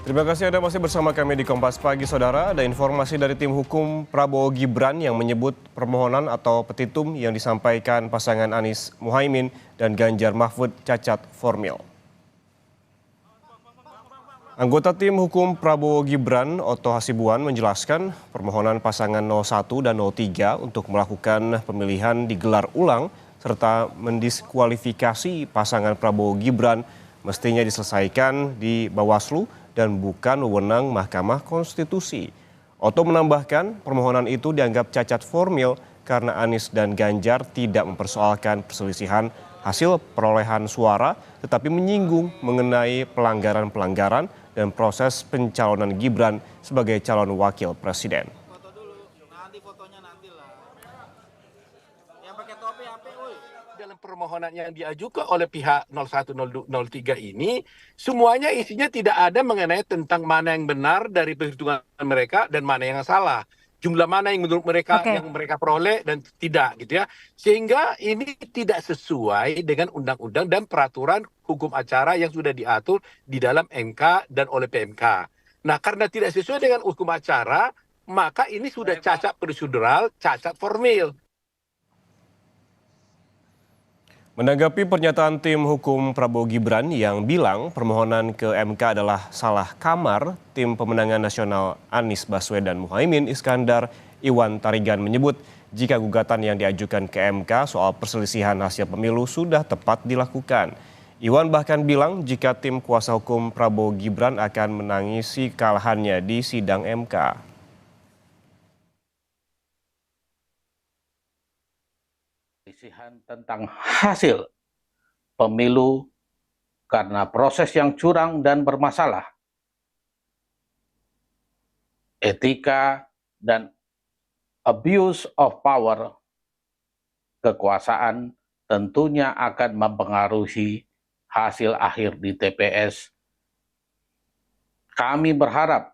Terima kasih Anda masih bersama kami di Kompas Pagi, Saudara. Ada informasi dari tim hukum Prabowo Gibran yang menyebut permohonan atau petitum yang disampaikan pasangan Anies Muhaimin dan Ganjar Mahfud cacat formil. Anggota tim hukum Prabowo Gibran, Otto Hasibuan, menjelaskan permohonan pasangan 01 dan 03 untuk melakukan pemilihan digelar ulang serta mendiskualifikasi pasangan Prabowo Gibran mestinya diselesaikan di Bawaslu dan bukan wewenang Mahkamah Konstitusi. Otto menambahkan permohonan itu dianggap cacat formil karena Anies dan Ganjar tidak mempersoalkan perselisihan hasil perolehan suara tetapi menyinggung mengenai pelanggaran-pelanggaran dan proses pencalonan Gibran sebagai calon wakil presiden. Foto dulu, nanti fotonya nanti lah. Yang pakai topi apa, woi? Dalam permohonan yang diajukan oleh pihak 01, 03 ini, semuanya isinya tidak ada mengenai tentang mana yang benar dari perhitungan mereka dan mana yang salah. Jumlah mana yang menurut mereka yang mereka peroleh dan tidak gitu ya. Sehingga ini tidak sesuai dengan undang-undang dan peraturan hukum acara yang sudah diatur di dalam MK dan oleh PMK. Nah, karena tidak sesuai dengan hukum acara, maka ini sudah cacat prosedural, cacat formil. Menanggapi pernyataan tim hukum Prabowo Gibran yang bilang permohonan ke MK adalah salah kamar, tim pemenangan nasional Anies Baswedan Muhaimin Iskandar Iwan Tarigan menyebut jika gugatan yang diajukan ke MK soal perselisihan hasil pemilu sudah tepat dilakukan. Iwan bahkan bilang jika tim kuasa hukum Prabowo Gibran akan menangisi kekalahannya di sidang MK. Perselisihan tentang hasil pemilu karena proses yang curang dan bermasalah, etika dan abuse of power, kekuasaan tentunya akan mempengaruhi hasil akhir di TPS. Kami berharap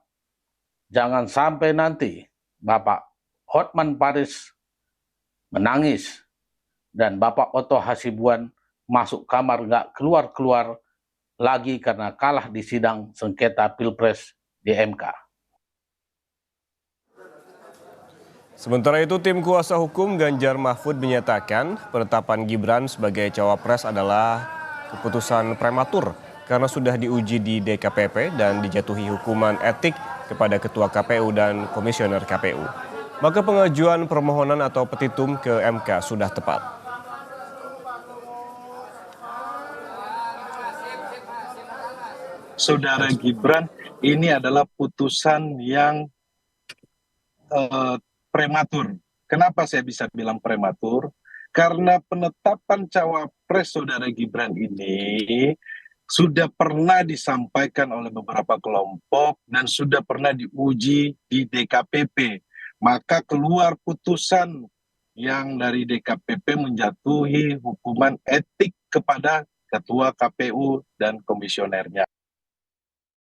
jangan sampai nanti Bapak Hotman Paris menangis dan Bapak Otto Hasibuan masuk kamar nggak keluar-keluar lagi karena kalah di sidang sengketa Pilpres di MK. Sementara itu, tim kuasa hukum Ganjar Mahfud menyatakan penetapan Gibran sebagai cawapres adalah keputusan prematur karena sudah diuji di DKPP dan dijatuhi hukuman etik kepada Ketua KPU dan Komisioner KPU. Maka pengajuan permohonan atau petitum ke MK sudah tepat. Saudara Gibran, ini adalah putusan yang prematur. Kenapa saya bisa bilang prematur? Karena penetapan cawapres saudara Gibran ini sudah pernah disampaikan oleh beberapa kelompok dan sudah pernah diuji di DKPP. Maka keluar putusan yang dari DKPP menjatuhi hukuman etik kepada Ketua KPU dan komisionernya.